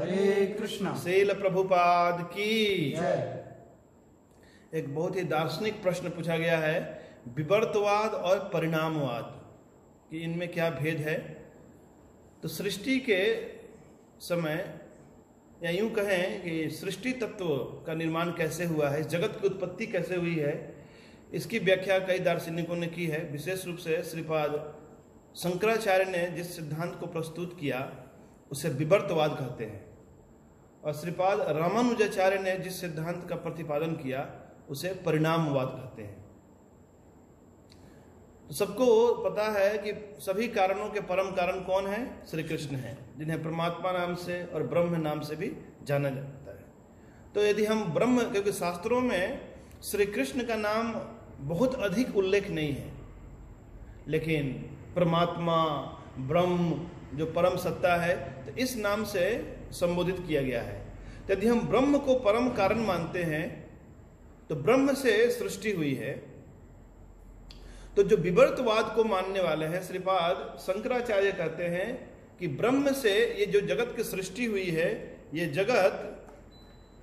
हरे कृष्णा। श्रील प्रभुपाद की जय। एक बहुत ही दार्शनिक प्रश्न पूछा गया है, विवर्तवाद और परिणामवाद कि इनमें क्या भेद है। तो सृष्टि के समय या यूं कहें कि सृष्टि तत्व का निर्माण कैसे हुआ है, जगत की उत्पत्ति कैसे हुई है, इसकी व्याख्या कई दार्शनिकों ने की है। विशेष रूप से श्रीपाद शंकराचार्य ने जिस सिद्धांत को प्रस्तुत किया उसे विवर्तवाद कहते हैं, और श्रीपाद रामानुजाचार्य ने जिस सिद्धांत का प्रतिपादन किया उसे परिणामवाद कहते हैं। तो सबको पता है कि सभी कारणों के परम कारण कौन है? श्री कृष्ण है, जिन्हें परमात्मा नाम से और ब्रह्म नाम से भी जाना जाता है। तो यदि हम ब्रह्म, क्योंकि शास्त्रों में श्री कृष्ण का नाम बहुत अधिक उल्लेख नहीं है, लेकिन परमात्मा ब्रह्म जो परम सत्ता है तो इस नाम से संबोधित किया गया है। तो यदि हम ब्रह्म को परम कारण मानते हैं तो ब्रह्म से सृष्टि हुई है। तो जो विवर्तवाद को मानने वाले हैं श्रीपाद शंकराचार्य कहते हैं कि ब्रह्म से ये जो जगत की सृष्टि हुई है, ये जगत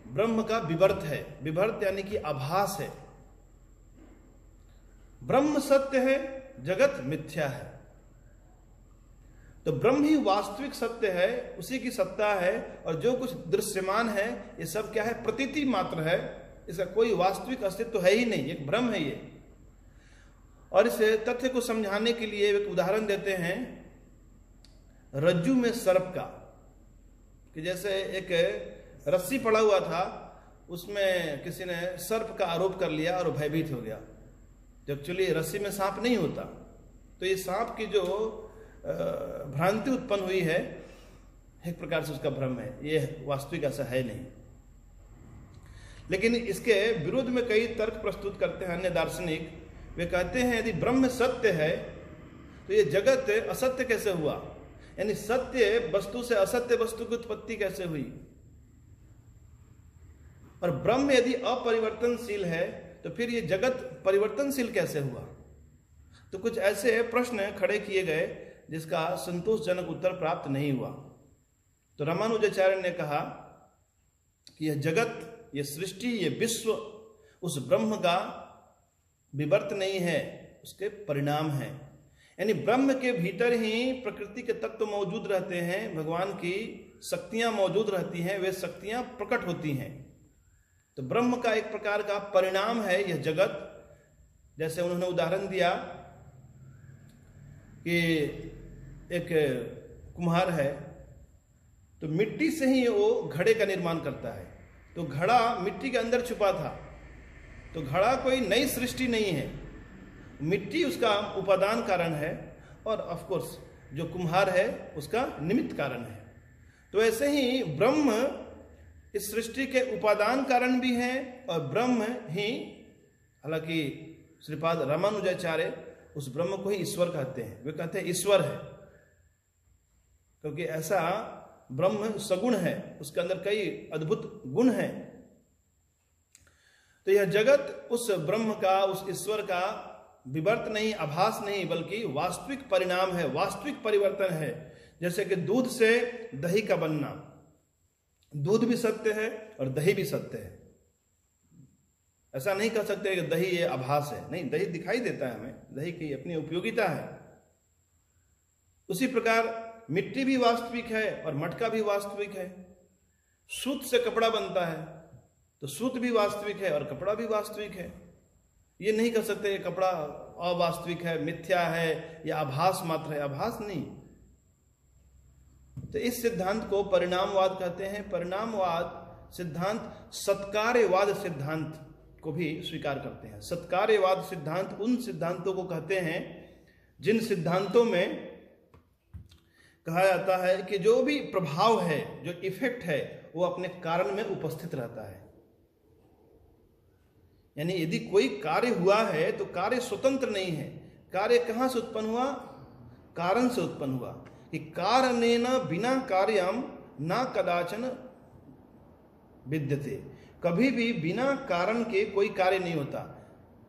ब्रह्म का विवर्त है। विवर्त यानी कि आभास है। ब्रह्म सत्य है, जगत मिथ्या है। तो ब्रह्म ही वास्तविक सत्य है, उसी की सत्ता है, और जो कुछ दृश्यमान है ये सब क्या है? प्रतीति मात्र है, इसका कोई वास्तविक अस्तित्व तो है ही नहीं, एक भ्रम है ये। और इस तथ्य को समझाने के लिए एक उदाहरण देते हैं रज्जू में सर्प का, कि जैसे एक रस्सी पड़ा हुआ था, उसमें किसी ने सर्प का आरोप कर लिया और भयभीत हो गया। तो एक्चुअली रस्सी में सांप नहीं होता। तो ये सांप की जो भ्रांति उत्पन्न हुई है, एक प्रकार से उसका भ्रम है, ये वास्तविक ऐसा है नहीं। लेकिन इसके विरोध में कई तर्क प्रस्तुत करते हैं अन्य दार्शनिक। वे कहते हैं यदि ब्रह्म सत्य है तो ये जगत असत्य कैसे हुआ? यानी सत्य वस्तु से असत्य वस्तु की उत्पत्ति कैसे हुई? और ब्रह्म यदि अपरिवर्तनशील है तो फिर ये जगत परिवर्तनशील कैसे हुआ? तो कुछ ऐसे प्रश्न खड़े किए गए जिसका संतोषजनक उत्तर प्राप्त नहीं हुआ। तो रामानुजाचार्य ने कहा कि यह जगत, यह सृष्टि, यह विश्व उस ब्रह्म का विवर्त नहीं है, उसके परिणाम है। यानी ब्रह्म के भीतर ही प्रकृति के तत्व मौजूद रहते हैं, भगवान की शक्तियां मौजूद रहती हैं, वे शक्तियां प्रकट होती हैं। तो ब्रह्म का एक प्रकार का परिणाम है यह जगत। जैसे उन्होंने उदाहरण दिया कि एक कुम्हार है, तो मिट्टी से ही वो घड़े का निर्माण करता है। तो घड़ा मिट्टी के अंदर छुपा था, तो घड़ा कोई नई सृष्टि नहीं है, मिट्टी उसका उपादान कारण है, और ऑफ कोर्स जो कुम्हार है उसका निमित्त कारण है। तो ऐसे ही ब्रह्म इस सृष्टि के उपादान कारण भी हैं, और ब्रह्म ही, हालांकि श्रीपाद रामानुजाचार्य उस ब्रह्म को ही ईश्वर कहते हैं। वे कहते हैं ईश्वर है, क्योंकि ऐसा ब्रह्म सगुण है, उसके अंदर कई अद्भुत गुण हैं। तो यह जगत उस ब्रह्म का, उस ईश्वर का विवर्त नहीं, आभास नहीं, बल्कि वास्तविक परिणाम है, वास्तविक परिवर्तन है। जैसे कि दूध से दही का बनना, दूध भी सत्य है और दही भी सत्य है। ऐसा नहीं कह सकते कि दही ये आभास है, नहीं, दही दिखाई देता है हमें, दही की अपनी उपयोगिता है। उसी प्रकार मिट्टी भी वास्तविक है और मटका भी वास्तविक है। सूत से कपड़ा बनता है, तो सूत भी वास्तविक है और कपड़ा भी वास्तविक है। ये नहीं कह सकते कि कपड़ा अवास्तविक है, मिथ्या है या आभास मात्र है, आभास नहीं। तो इस सिद्धांत को परिणामवाद कहते हैं। परिणामवाद सिद्धांत सत्कार्यवाद सिद्धांत को भी स्वीकार करते हैं। सत्कार्यवाद सिद्धांत उन सिद्धांतों को कहते हैं जिन सिद्धांतों में कहा जाता है कि जो भी प्रभाव है, जो इफेक्ट है, वो अपने कारण में उपस्थित रहता है। यानी यदि कोई कार्य हुआ है तो कार्य स्वतंत्र नहीं है। कार्य कहां से उत्पन्न हुआ? कारण से उत्पन्न हुआ। कि कारणेन बिना कार्यम न कदाचन विद्यते। कभी भी बिना कारण के कोई कार्य नहीं होता।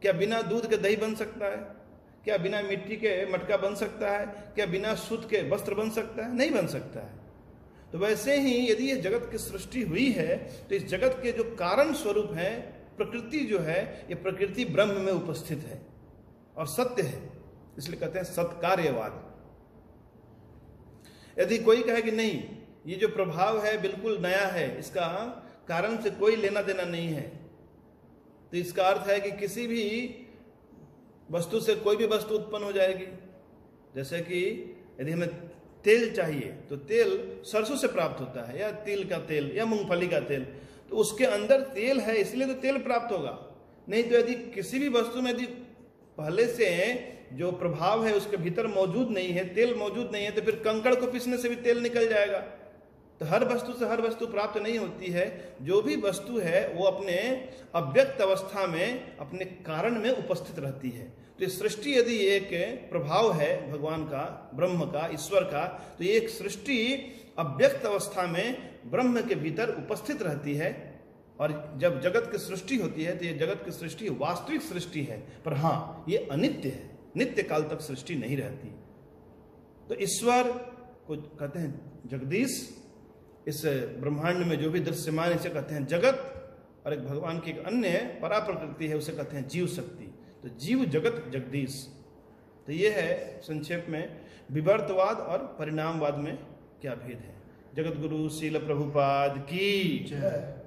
क्या बिना दूध के दही बन सकता है? क्या बिना मिट्टी के मटका बन सकता है? क्या बिना सूत के वस्त्र बन सकता है? नहीं बन सकता है। तो वैसे ही यदि ये जगत की सृष्टि हुई है तो इस जगत के जो कारण स्वरूप है, प्रकृति जो है, ये प्रकृति ब्रह्म में उपस्थित है और सत्य है, इसलिए कहते हैं सत्कार्यवाद। यदि कोई कहे कि नहीं ये जो प्रभाव है बिल्कुल नया है, इसका कारण से कोई लेना देना नहीं है, तो इसका अर्थ है कि किसी भी वस्तु से कोई भी वस्तु उत्पन्न हो जाएगी। जैसे कि यदि हमें तेल चाहिए तो तेल सरसों से प्राप्त होता है, या तिल का तेल या मूंगफली का तेल, तो उसके अंदर तेल है इसलिए तो तेल प्राप्त होगा। नहीं तो यदि किसी भी वस्तु में यदि पहले से जो प्रभाव है उसके भीतर मौजूद नहीं है, तेल मौजूद नहीं है, तो फिर कंकड़ को पीसने से भी तेल निकल जाएगा। तो हर वस्तु से हर वस्तु प्राप्त नहीं होती है। जो भी वस्तु है वो अपने अव्यक्त अवस्था में अपने कारण में उपस्थित रहती है। तो ये सृष्टि यदि एक प्रभाव है भगवान का, ब्रह्म का, ईश्वर का, तो ये एक सृष्टि अव्यक्त अवस्था में ब्रह्म के भीतर उपस्थित रहती है। और जब जगत की सृष्टि होती है तो ये जगत की सृष्टि वास्तविक सृष्टि है, पर हाँ ये अनित्य है, नित्य काल तक सृष्टि नहीं रहती। तो ईश्वर को कहते हैं जगदीश, इस ब्रह्मांड में जो भी दृश्यमान इसे कहते हैं जगत, और एक भगवान की एक अन्य परा प्रकृति है उसे कहते हैं जीव शक्ति। तो जीव जगत जगदीश। तो ये है संक्षेप में विवर्तवाद और परिणामवाद में क्या भेद है। जगत गुरु श्रील प्रभुपाद की जय।